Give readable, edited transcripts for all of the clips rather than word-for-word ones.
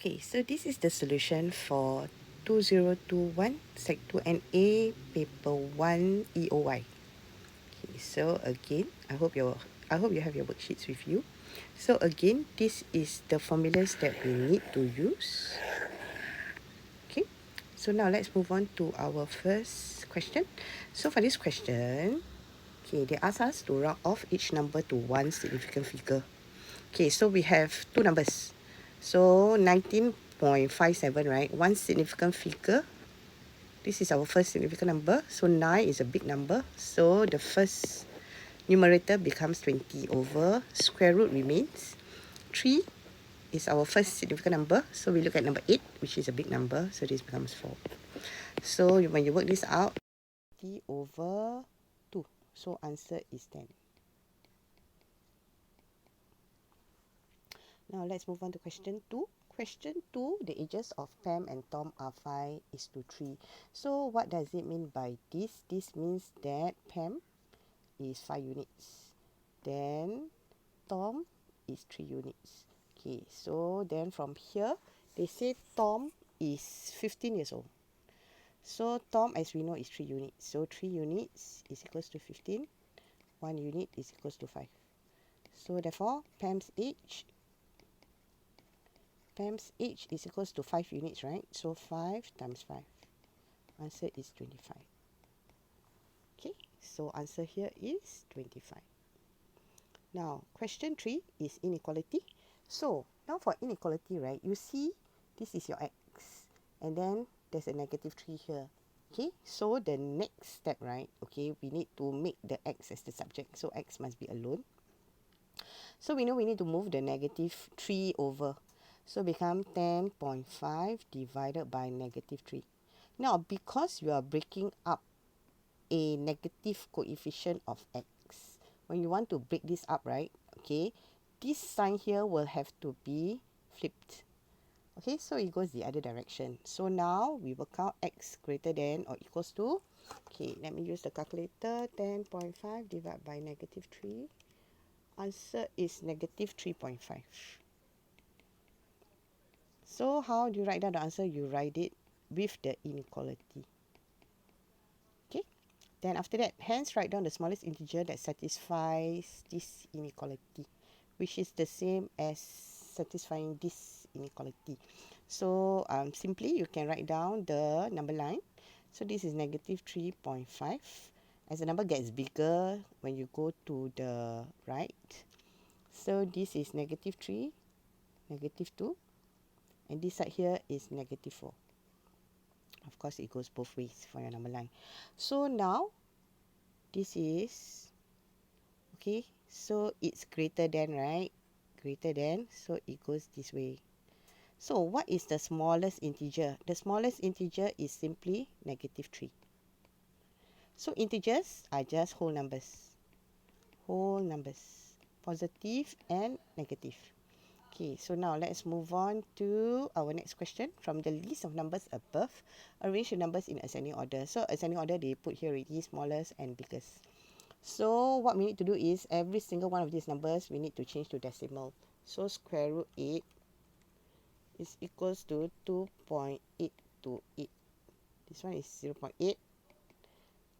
Okay, so this is the solution for 2021 Sec 2 NA Paper 1 EOY. Okay, so again, I hope you have your worksheets with you. So again, this is the formulas that we need to use. Okay, so now let's move on to our first question. So for this question, okay, they ask us to round off each number to one significant figure. Okay, so we have two numbers. So 19.57, right? One significant figure. This is our first significant number. So 9 is a big number. So the first numerator becomes 20 over square root remains. 3 is our first significant number. So we look at number 8, which is a big number. So this becomes 4. So when you work this out, 20 over 2. So answer is 10. Now let's move on to question 2. Question 2, the ages of Pam and Tom are 5:3. So what does it mean by this? This means that Pam is 5 units. Then Tom is 3 units. Okay, so then from here, they say Tom is 15 years old. So Tom, as we know, is 3 units. So 3 units is equals to 15. 1 unit is equals to 5. So therefore, Pam's age is equals to 5 units, right? So 5 times 5. Answer is 25. Okay, so answer here is 25. Now, question 3 is inequality. So, now for inequality, right, you see this is your x. And then there's a negative 3 here. Okay, so the next step, right, okay, we need to make the x as the subject. So, x must be alone. So, we know we need to move the negative 3 over. So, become 10.5 divided by negative 3. Now, because you are breaking up a negative coefficient of x, when you want to break this up, right, okay, this sign here will have to be flipped. Okay, so it goes the other direction. So now we work out x greater than or equals to, okay, let me use the calculator. 10.5 divided by negative 3. Answer is negative 3.5. So how do you write down the answer? You write it with the inequality. Okay, then after that, hence write down the smallest integer that satisfies this inequality, which is the same as satisfying this inequality. So simply you can write down the number line. So this is negative 3.5. As the number gets bigger when you go to the right. So this is negative 3, negative 2. And this side here is negative 4. Of course, it goes both ways for your number line. So now, this is, okay, so it's greater than, right? Greater than, so it goes this way. So what is the smallest integer? The smallest integer is simply negative 3. So integers are just whole numbers. Whole numbers. Positive and negative. Okay, so now let's move on to our next question. From the list of numbers above, arrange the numbers in ascending order. So ascending order, they put here already smallest and biggest. So what we need to do is every single one of these numbers, we need to change to decimal. So square root 8 is equals to 2.828. This one is 0.8.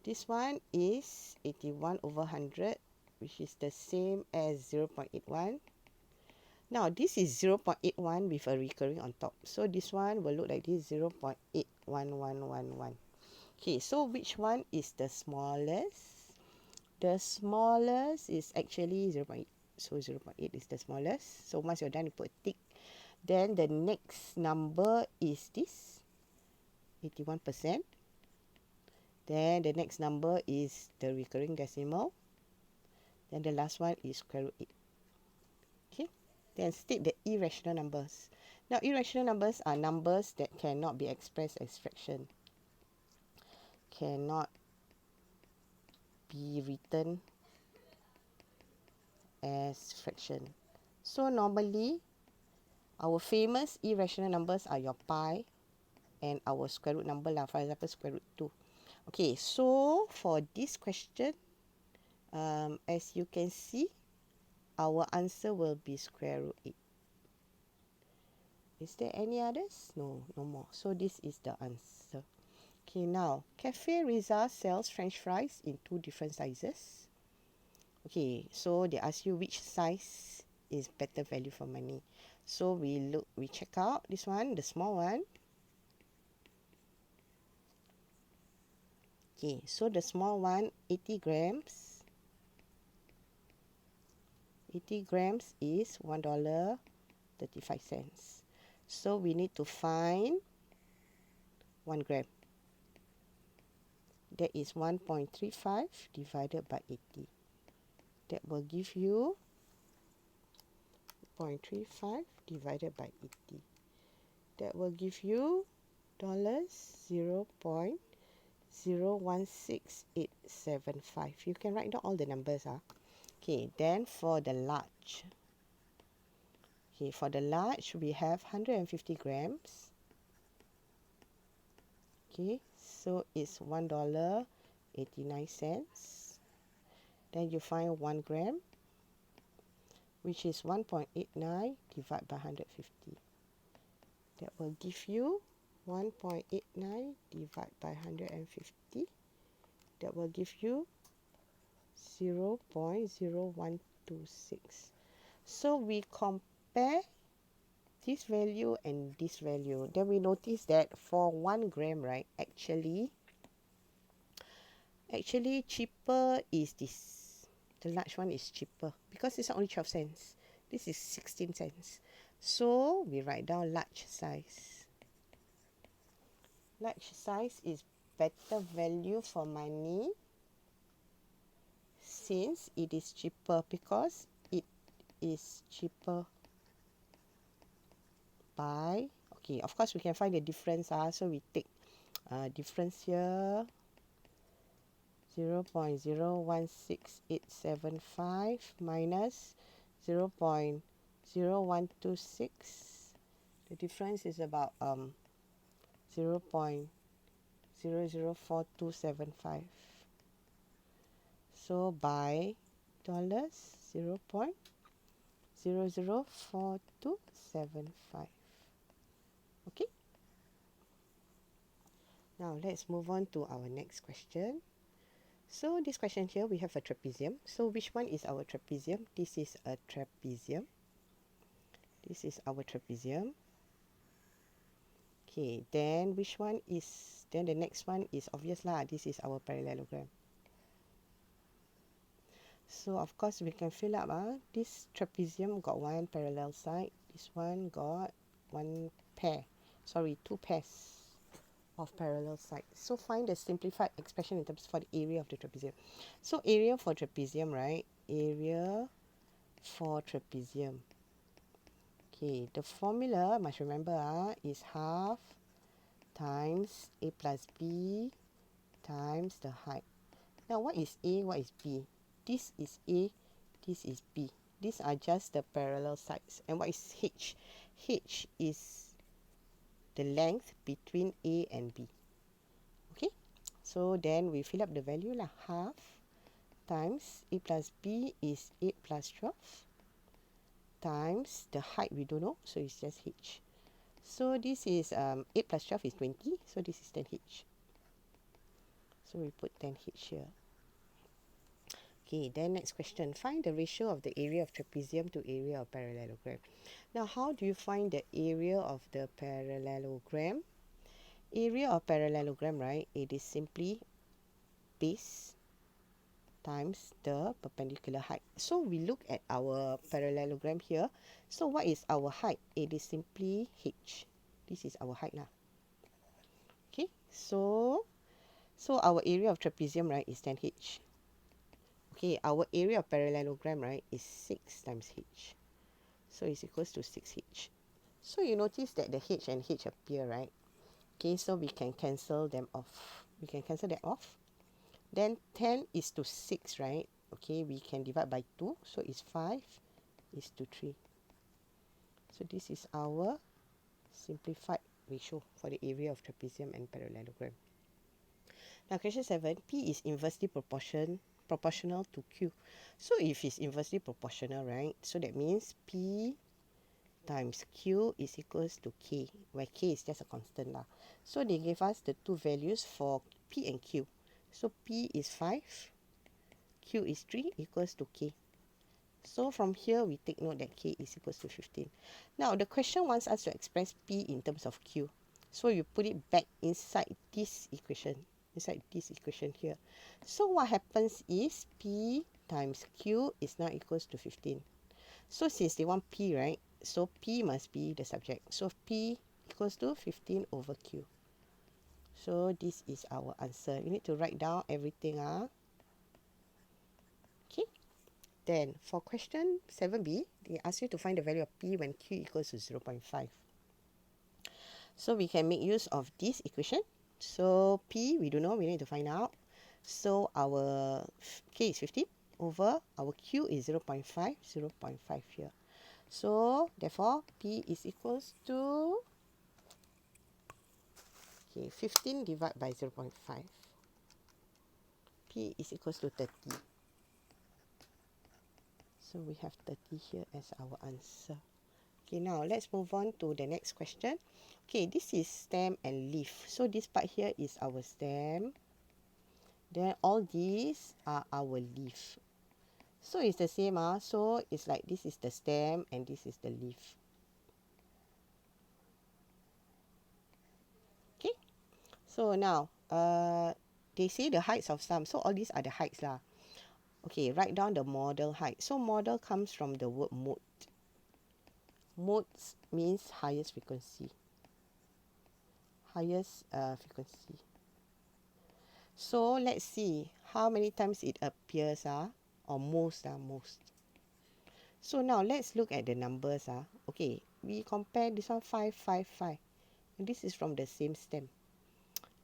This one is 81 over 100, which is the same as 0.81. Now, this is 0.81 with a recurring on top. So, this one will look like this, 0.81111. Okay, so which one is the smallest? The smallest is actually 0.8. So, 0.8 is the smallest. So, once you're done, you put a tick. Then, the next number is this, 81%. Then, the next number is the recurring decimal. Then, the last one is square root 8. Okay. Then state the irrational numbers. Now, irrational numbers are numbers that cannot be expressed as fraction. Cannot be written as fraction. So, normally, our famous irrational numbers are your pi and our square root number lah. For example, square root 2. Okay, so for this question, as you can see, our answer will be square root 8. Is there any others? No, no more. So this is the answer. Okay, now Cafe Rizal sells French fries in 2 different sizes. Okay, so they ask you which size is better value for money. So we check out this one, the small one. Okay, so the small one, 80 grams. 80 grams is $1.35. So we need to find 1 gram. That is 1.35 divided by 80. That will give you 0.35 divided by 80. That will give you $0.016875. You can write down all the numbers. Okay, then for the large. Okay, for the large, we have 150 grams. Okay, so it's $1.89. Then you find 1 gram, which is 1.89 divided by 150. That will give you 1.89 divided by 150. That will give you 0.0126. So we compare this value and this value. Then we notice that for 1 gram, right, actually cheaper is this. The large one is cheaper because it's only 12 cents. This is 16 cents. So we write down large size. Large size is better value for money since it is cheaper, because it is cheaper by, okay, of course we can find the difference. So we take difference here, 0.016875 minus 0.0126. The difference is about 0.004275. So by dollars, 0.004275. Okay. Now let's move on to our next question. So this question here, we have a trapezium. So which one is our trapezium? This is a trapezium. This is our trapezium. Okay, then which one is, then the next one is obvious lah. This is our parallelogram. So of course we can fill up. This trapezium got 1 parallel side. This one got 2 pairs of parallel sides. So find the simplified expression in terms for the area of the trapezium. So area for trapezium, right? Area for trapezium. Okay, the formula must remember is half times a plus b times the height. Now what is a, what is b? This is a, this is b. These are just the parallel sides. And what is h? H is the length between a and b. Okay, so then we fill up the value lah. Half times a plus b is 8 plus 12 times the height we don't know, so it's just h. So this is 8 plus 12 is 20, so this is 10h. So we put 10h here. Okay, then next question. Find the ratio of the area of trapezium to area of parallelogram. Now, how do you find the area of the parallelogram? Area of parallelogram, right? It is simply base times the perpendicular height. So we look at our parallelogram here. So what is our height? It is simply h. This is our height lah. Okay, so our area of trapezium, right, is 10h. Okay, our area of parallelogram, right, is 6 times h. So it's equals to 6h. So you notice that the h and h appear, right? Okay, so we can cancel them off. We can cancel that off. Then 10 is to 6, right? Okay, we can divide by 2. So it's 5 is to 3. So this is our simplified ratio for the area of trapezium and parallelogram. Now question 7, P is inversely proportional to Q. So if it's inversely proportional, right? So that means P times Q is equals to K, where K is just a constant lah. So they gave us the two values for P and Q. So P is 5, Q is 3 equals to K. So from here, we take note that K is equals to 15. Now, the question wants us to express P in terms of Q. So you put it back inside this equation here. So what happens is P times Q is now equals to 15. So since they want P, right? So P must be the subject. So P equals to 15 over Q. So this is our answer. You need to write down everything. Okay. Then for question 7b, they ask you to find the value of P when Q equals to 0.5. So we can make use of this equation. So P, we don't know, we need to find out. So our K is 15 over our Q is 0.5, 0.5 here. So therefore, P is equals to 15 divided by 0.5. P is equals to 30. So we have 30 here as our answer. Okay, now let's move on to the next question. Okay, this is stem and leaf. So this part here is our stem. Then all these are our leaf. So it's the same. So it's like this is the stem and this is the leaf. Okay. So now, they say the heights of some. So all these are the heights lah. Okay, write down the model height. So model comes from the word mode. Mode means highest frequency. Highest frequency. So let's see how many times it appears, or most. So now let's look at the numbers. Okay, we compare this one 5, 5, 5. And this is from the same stem.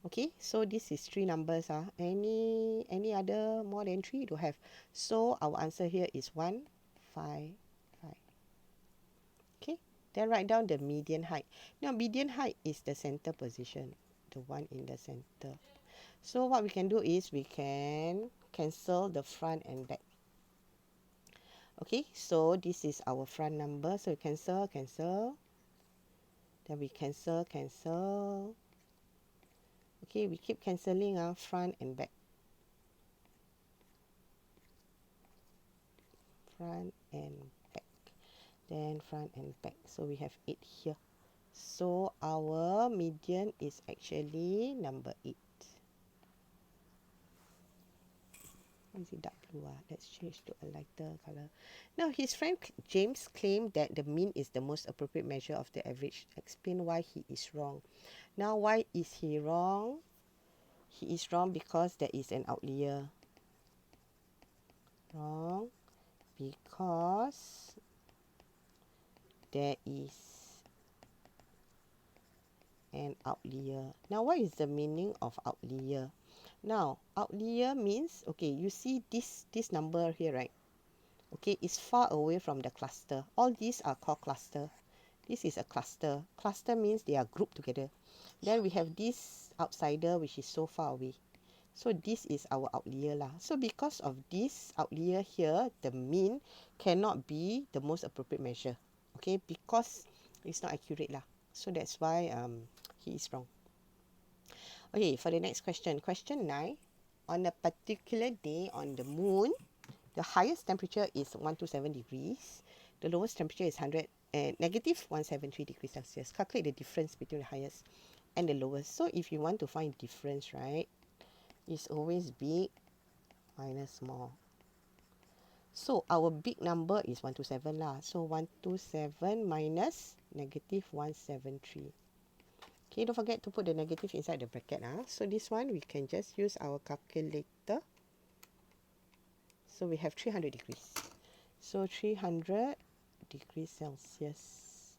Okay, so this is 3 numbers. Any other more than 3? Don't have. So our answer here is 1, 5, 5. Okay, then write down the median height. Now median height is the center position, the one in the center. So what we can do is we can cancel the front and back. Okay, so this is our front number. So cancel. Then we cancel. Okay, we keep cancelling front and back. Front and back. Then front and back. So we have 8 here. So our median is actually number 8. Why is it dark blue? Let's change to a lighter color. Now, his friend James claimed that the mean is the most appropriate measure of the average. Explain why he is wrong. Now, why is he wrong? He is wrong because there is an outlier. Wrong because there is an outlier. Now, what is the meaning of outlier? Now, outlier means, okay, you see this number here, right? Okay, it's far away from the cluster. All these are called cluster. This is a cluster. Cluster means they are grouped together. Then we have this outsider, which is so far away. So this is our outlier lah. So because of this outlier here, the mean cannot be the most appropriate measure. Okay, because it's not accurate lah. So that's why he is wrong. Okay, for the next question. Question 9. On a particular day on the moon, the highest temperature is 127 degrees. The lowest temperature is negative 173 degrees Celsius. Calculate the difference between the highest and the lowest. So if you want to find difference, right, it's always big minus small. So our big number is 127 lah. So 127 minus negative 173. Okay, don't forget to put the negative inside the bracket. So this one, we can just use our calculator. So we have 300 degrees. So 300 degrees Celsius.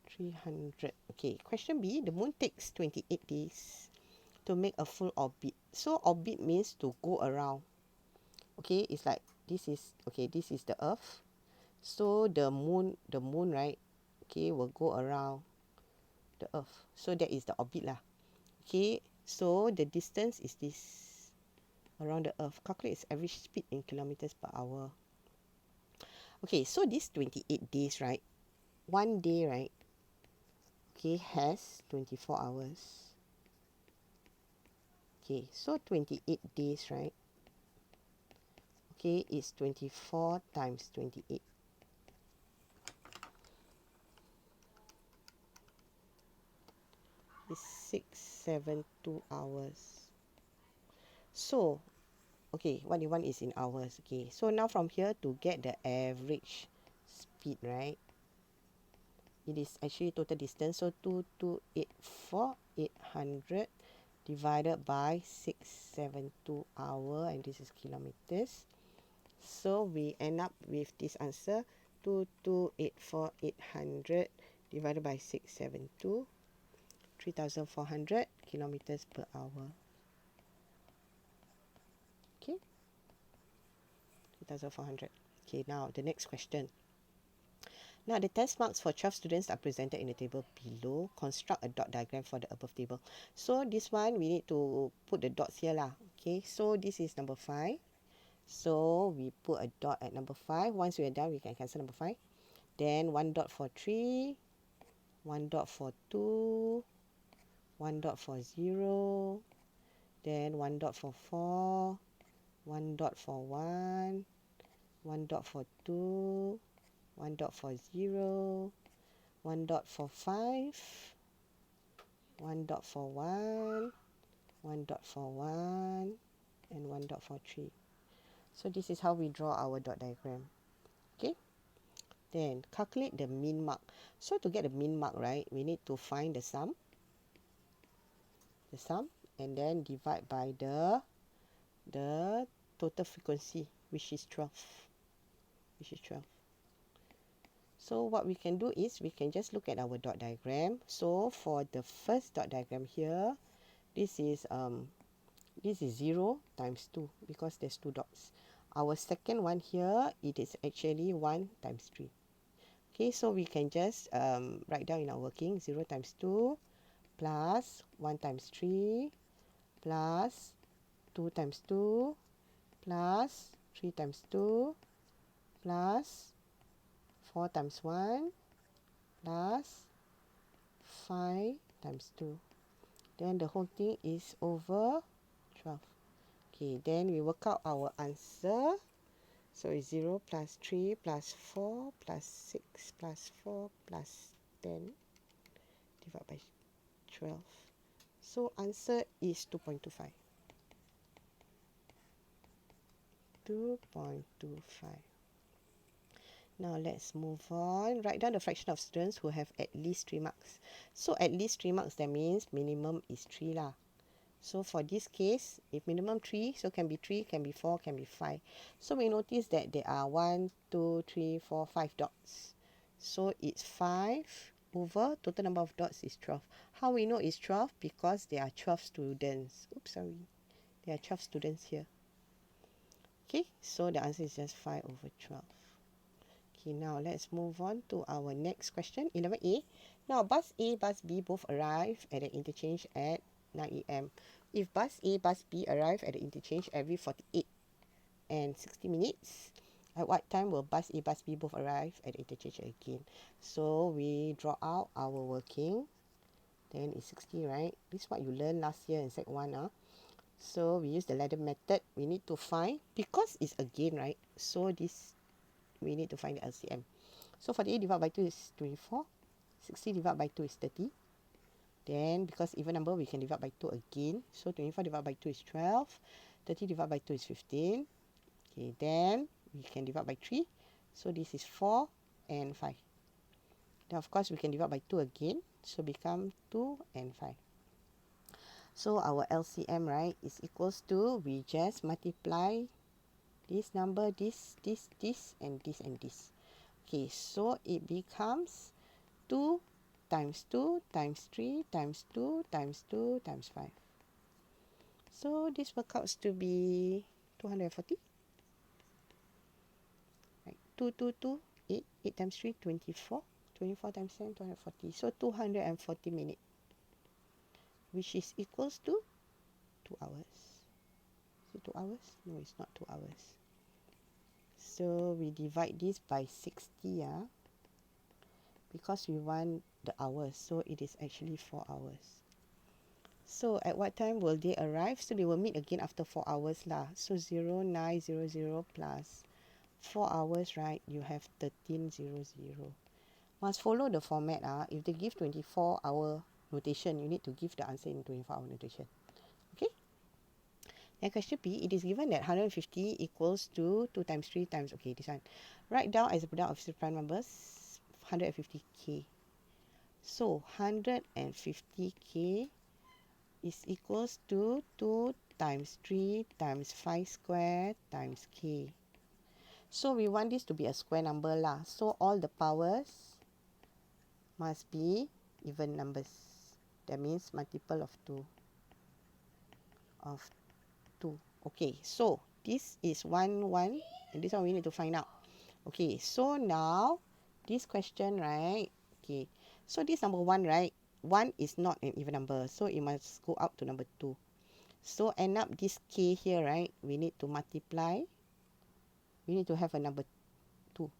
300. Okay, question B. The moon takes 28 days to make a full orbit. So orbit means to go around. Okay, it's like this is the Earth. So the moon, right, okay, will go around the Earth. So that is the orbit lah. Okay, so the distance is this around the Earth. Calculate its average speed in kilometers per hour. Okay, so this 28 days, right? one day, right, okay, has 24 hours. Okay, so 28 days, right? Okay, is 24 times 28. Is 672 hours. So, okay, what you want is in hours. Okay, so now from here to get the average speed, right? It is actually total distance. So 2284, 800 divided by 672 hour, and this is kilometers. So we end up with this answer, 2284, 800 divided by 672, 3400 kilometers per hour. Okay, 3400. Okay, now the next question. Now, the test marks for 12 students are presented in the table below. Construct a dot diagram for the above table. So, this one, we need to put the dots here lah. Okay, so this is number 5. So, we put a dot at number 5. Once we are done, we can cancel number 5. Then, 1 dot for 3. 1 dot for 2. 1 dot for 0. Then, 1 dot for 4. 1 dot for 1. 1 dot for 2. 1 dot for 0, 1 dot for 5, 1 dot for 1, 1 dot for 1, and 1 dot for 3. So this is how we draw our dot diagram. Okay, then calculate the min mark. So to get the min mark, right, we need to find the sum, and then divide by the total frequency, which is 12. So what we can do is we can just look at our dot diagram. So for the first dot diagram here, this is 0 times 2 because there's 2 dots. Our second one here, it is actually 1 times 3. Okay, so we can just write down in our working 0 times 2 plus 1 times 3 plus 2 times 2 plus 3 times 2 plus 4 times 1 plus 5 times 2. Then the whole thing is over 12. Okay, then we work out our answer. So it's 0 plus 3 plus 4 plus 6 plus 4 plus 10 divided by 12. So answer is 2.25. 2.25. Now let's move on. Write down the fraction of students who have at least 3 marks. So at least 3 marks, that means minimum is 3 lah. So for this case, if minimum 3, so can be 3, can be 4, can be 5. So we notice that there are 1, 2, 3, 4, 5 dots. So it's 5 over total number of dots is 12. How we know it's 12? Because there are 12 students. Oops, sorry. There are 12 students here. Okay, so the answer is just 5 over 12. Okay, now let's move on to our next question, 11A. Now, bus A, bus B both arrive at the interchange at 9 a.m. If bus A, bus B arrive at the interchange every 48 and 60 minutes, at what time will bus A, bus B both arrive at the interchange again? So we draw out our working. Then it's 60, right? This is what you learned last year in Sec 1. So we use the ladder method. We need to find, because it's again, right? So this, we need to find the LCM. So 48 divided by 2 is 24. 60 divided by 2 is 30. Then because even number, we can divide by 2 again. So 24 divided by 2 is 12. 30 divided by 2 is 15. Okay, then we can divide by 3. So this is 4 and 5. Then of course we can divide by 2 again. So become 2 and 5. So our LCM, right, is equals to, we just multiply this number, this, and this. Okay, so it becomes 2 times 2 times 3 times 2 times 2 times 5. So this works out to be 240. Right, 2, 2, 2, 8. 8 times 3, 24. 24 times 10, 240. So 240 minutes, which is equals to 2 hours. Is it 2 hours? No, it's not 2 hours. So we divide this by 60. because we want the hours. So it is actually 4 hours. So at what time will they arrive? So they will meet again after 4 hours lah. So 0900 plus 4 hours, right? You have 1300. Must follow the format. If they give 24-hour notation, you need to give the answer in 24-hour notation. Okay? Then question B, it is given that 150 equals to 2 times 3 times, okay, this one. Write down as a product of the prime numbers, 150k. So 150k is equals to 2 times 3 times 5 square times k. So we want this to be a square number lah. So all the powers must be even numbers. That means multiple of 2. Okay, so this is 1, 1. And this one we need to find out. Okay, so now this question, right? Okay, so this number 1, right? 1 is not an even number. So it must go up to number 2. So end up this k here, right? We need to multiply. We need to have a number 2.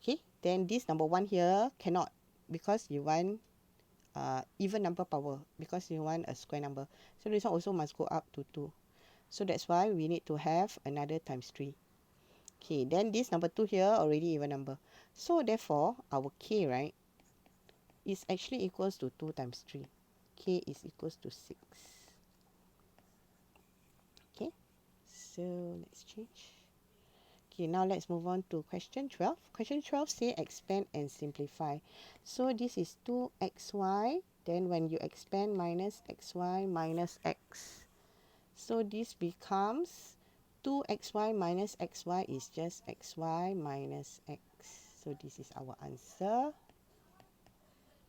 Okay, then this number 1 here cannot, because you want even number power, because you want a square number. So this one also must go up to 2. So that's why we need to have another times 3. Okay, then this number 2 here already even number. So therefore, our k, right, is actually equals to 2 times 3. K is equals to 6. Okay, so let's change. Okay, now let's move on to question 12. Question 12 say expand and simplify. So this is 2xy. Then when you expand, minus xy minus x. So this becomes 2xy minus xy is just xy minus x. So this is our answer.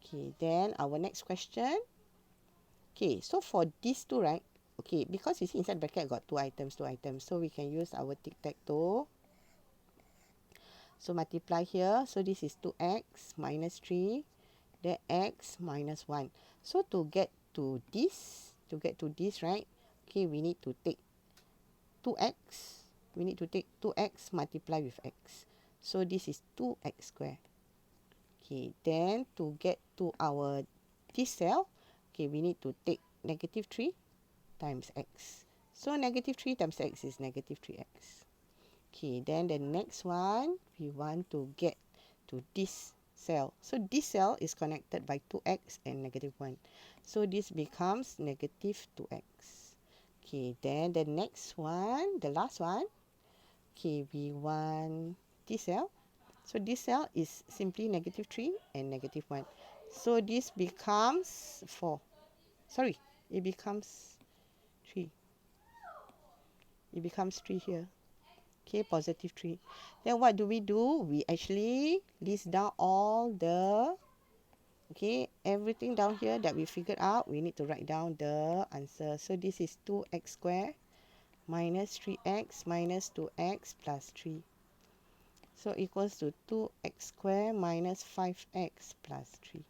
Okay, then our next question. Okay, so for these two, right? Okay, because you see inside bracket got two items. So we can use our tic-tac-toe. So multiply here. So this is 2x minus 3. Then x minus 1. So to get to this, right? Okay, we need to take 2x. We need to take 2x multiply with x. So this is 2x squared. Okay, then to get to our this cell, okay, we need to take negative 3 times x. So negative 3 times x is negative 3x. Okay, then the next one, we want to get to this cell. So this cell is connected by 2x and negative 1. So this becomes negative 2x. Okay, then the next one, the last one, okay, we want this cell. So this cell is simply negative 3 and negative 1. So this becomes 4. Sorry, it becomes 3. It becomes 3 here. Okay, positive 3. Then what do? We actually list down all the, okay, everything down here that we figured out. We need to write down the answer. So this is 2x squared minus 3x minus 2x plus 3. So equals to 2x squared minus 5x plus 3.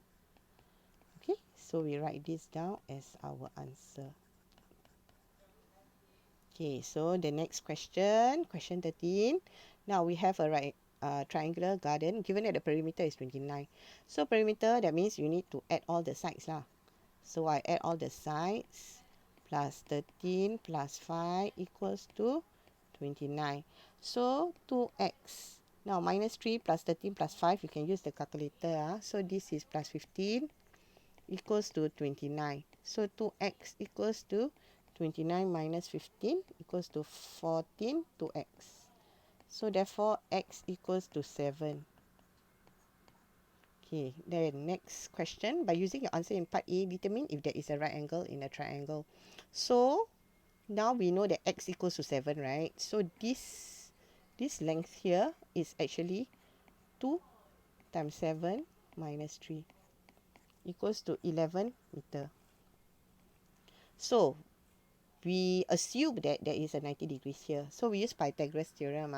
Okay, so we write this down as our answer. Okay, so the next question, question 13. Now we have a triangular garden given that the perimeter is 29. So perimeter, that means you need to add all the sides lah. So I add all the sides, plus 13 plus 5 equals to 29. So 2x. Now minus 3 plus 13 plus 5, you can use the calculator. So this is plus 15 equals to 29. So 2x equals to 29 minus 15 equals to 14 2x. So therefore x equals to 7. Okay, then next question. By using your answer in part A, determine if there is a right angle in a triangle. So now we know that x equals to 7, right? So this length here is actually 2 times 7 minus 3 equals to 11 meter. So we assume that there is a 90 degrees here. So we use Pythagoras theorem.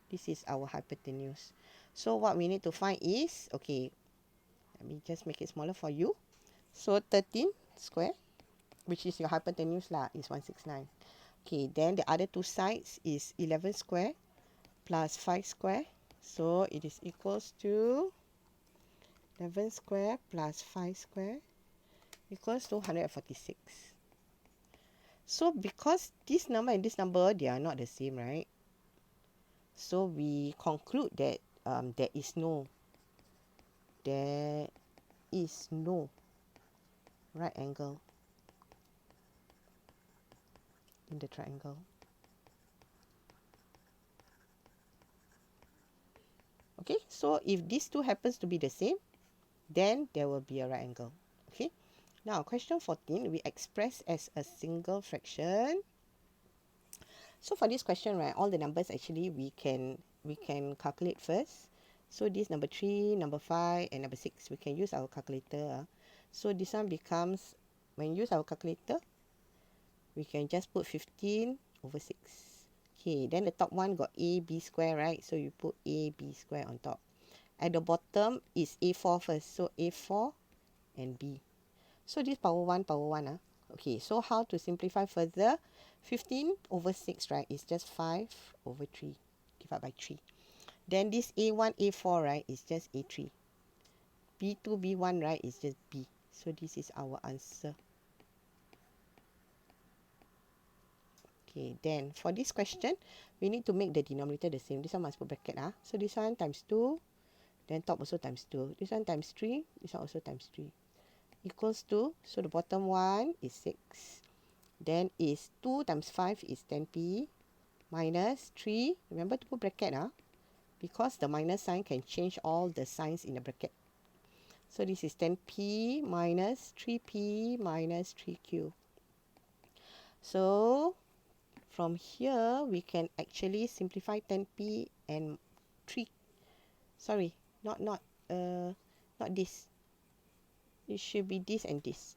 This is our hypotenuse. So what we need to find is, okay, let me just make it smaller for you. So 13 square, which is your hypotenuse lah, is 169. Okay, then the other two sides is 11 square plus 5 square. So it is equals to 11 square plus 5 square equals to 146. So because this number and this number, they are not the same, right? So we conclude that there is no right angle in the triangle. Okay, so if these two happens to be the same, then there will be a right angle. Okay, now question 14, we express as a single fraction. So for this question, right, all the numbers actually we can calculate first. So this number 3, number 5, and number 6, we can use our calculator. So this one becomes, when you use our calculator, we can just put 15 over 6. Okay, then the top one got AB square, right? So you put AB square on top. At the bottom is A4 first. So A4 and B. So this power 1, power 1. Okay, so how to simplify further? 15 over 6, right, is just 5 over 3 divided by 3. Then this A1, A4, right, is just A3. B2, B1, right, is just B. So this is our answer. Okay, then for this question, we need to make the denominator the same. This one must put bracket. So this one times 2, then top also times 2. This one times 3, this one also times 3. Equals to, so the bottom one is 6. Then is 2 times 5 is 10p minus 3. Remember to put bracket, because the minus sign can change all the signs in the bracket. So this is 10p minus 3p minus 3q. So from here, we can actually simplify 10p and 3. Sorry, not this. It should be this and this.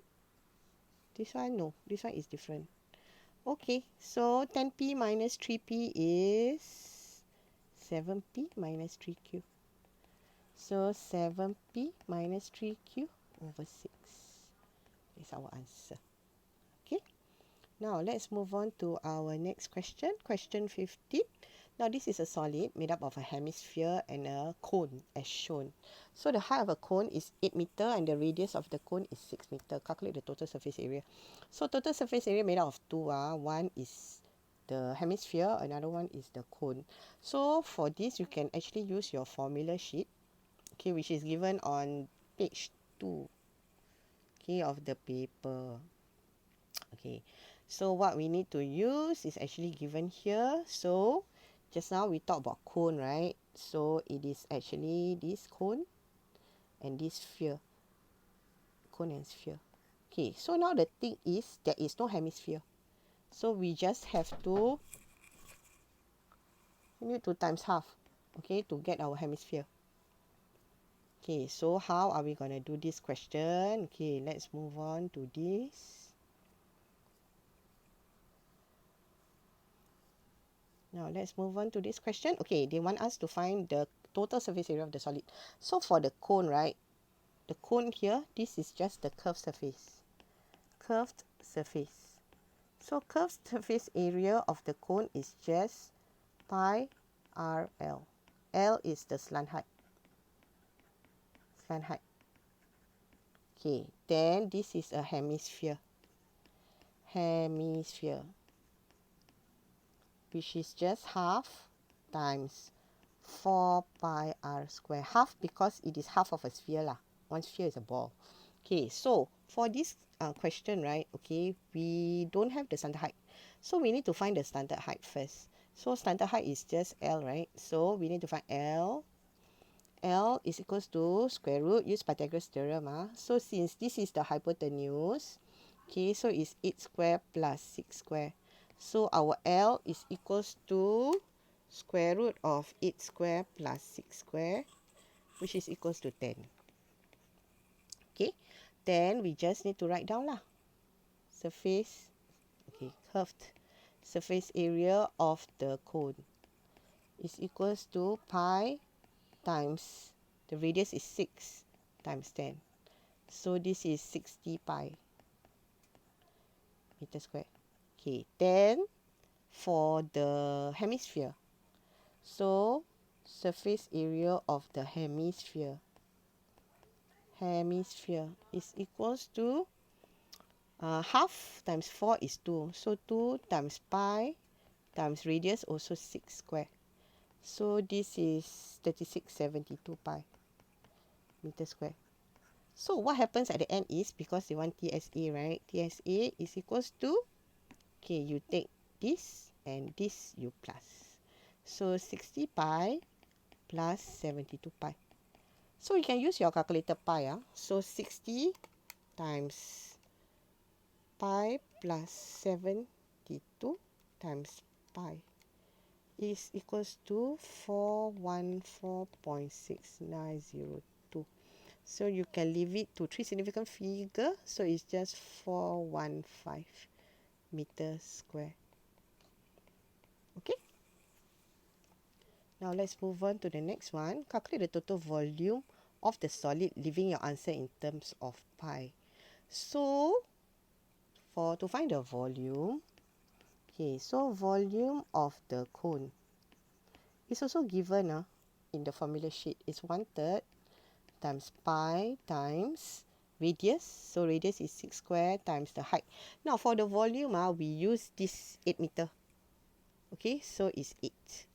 This one, no. This one is different. Okay, so 10p minus 3p is 7p minus 3q. So 7p minus 3q over 6 is our answer. Okay, now let's move on to our next question. Question 15. Now this is a solid made up of a hemisphere and a cone as shown. So the height of a cone is 8 meter and the radius of the cone is 6 meter. Calculate the total surface area. So total surface area made up of two. One is the hemisphere, another one is the cone. So for this, you can actually use your formula sheet, okay, which is given on page 2, okay, of the paper. Okay, so what we need to use is actually given here. So just now we talked about cone, right? So it is actually this cone and this sphere. Cone and sphere. Okay, so now the thing is there is no hemisphere. So we just have to, we need to times half, okay, to get our hemisphere. Okay, so how are we going to do this question? Okay, let's move on to this. Now let's move on to this question. Okay, they want us to find the total surface area of the solid. So for the cone, right? The cone here, this is just the curved surface. Curved surface. So curved surface area of the cone is just pi RL. L is the slant height. Slant height. Okay, then this is a hemisphere. Hemisphere, which is just half times 4 pi r square. Half because it is half of a sphere lah. One sphere is a ball. Okay, so for this question, right, okay, we don't have the standard height. So we need to find the standard height first. So standard height is just L, right? So we need to find L. L is equals to square root, use Pythagoras theorem. So since this is the hypotenuse, okay, so it's 8 square plus 6 square. So our L is equals to square root of 8 square plus 6 square, which is equals to 10. Okay, then we just need to write down lah. Surface, okay, curved surface area of the cone is equals to pi times, the radius is 6 times 10. So this is 60 pi meter square. Okay, then for the hemisphere, so surface area of the hemisphere hemisphere is equals to half times 4 is 2. So 2 times pi times radius also 6 square. So this is 3672 pi meter square. So what happens at the end is, because they want TSA, right? TSA is equals to, okay, you take this and this you plus. So 60 pi plus 72 pi. So you can use your calculator pi. So 60 times pi plus 72 times pi is equals to 414.6902. So you can leave it to 3 significant figure. So it's just 415 meters square. Okay. Now let's move on to the next one. Calculate the total volume of the solid, leaving your answer in terms of pi. So to find the volume, okay, so volume of the cone is also given in the formula sheet. It's 1/3 times pi times radius. So radius is 6 square times the height. Now for the volume, we use this 8 meter. Okay, so it's 8.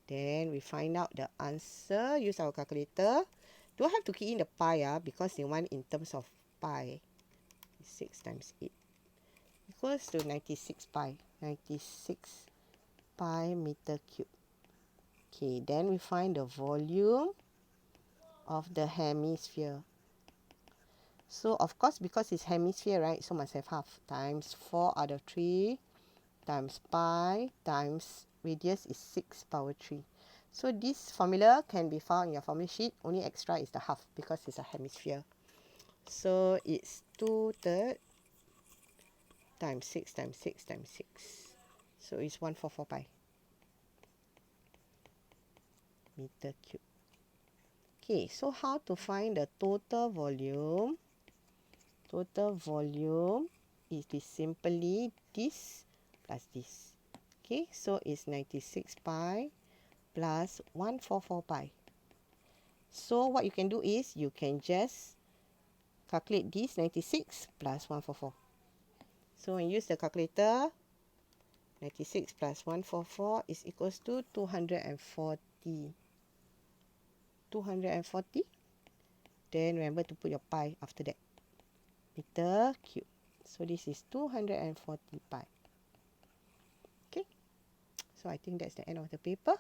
Then we find out the answer. Use our calculator. Don't have to key in the pi because they want in terms of pi. 6 times 8 equals to 96 pi. 96 pi meter cube. Okay, then we find the volume of the hemisphere. So of course, because it's hemisphere, right? So must have half times 4 out of 3 times pi times radius is 6 power 3. So this formula can be found in your formula sheet. Only extra is the half because it's a hemisphere. So it's 2/3 times 6 times 6 times 6. So it's 144 pi meter cube. Okay, so how to find the total volume? Total volume is simply this plus this. Okay, so it's 96 pi plus 144 pi. So what you can do is you can just calculate this 96 plus 144. So when you use the calculator, 96 plus 144 is equals to 240. 240. Then remember to put your pi after that. Meter cube. So this is 240 pi. Okay. So I think that's the end of the paper.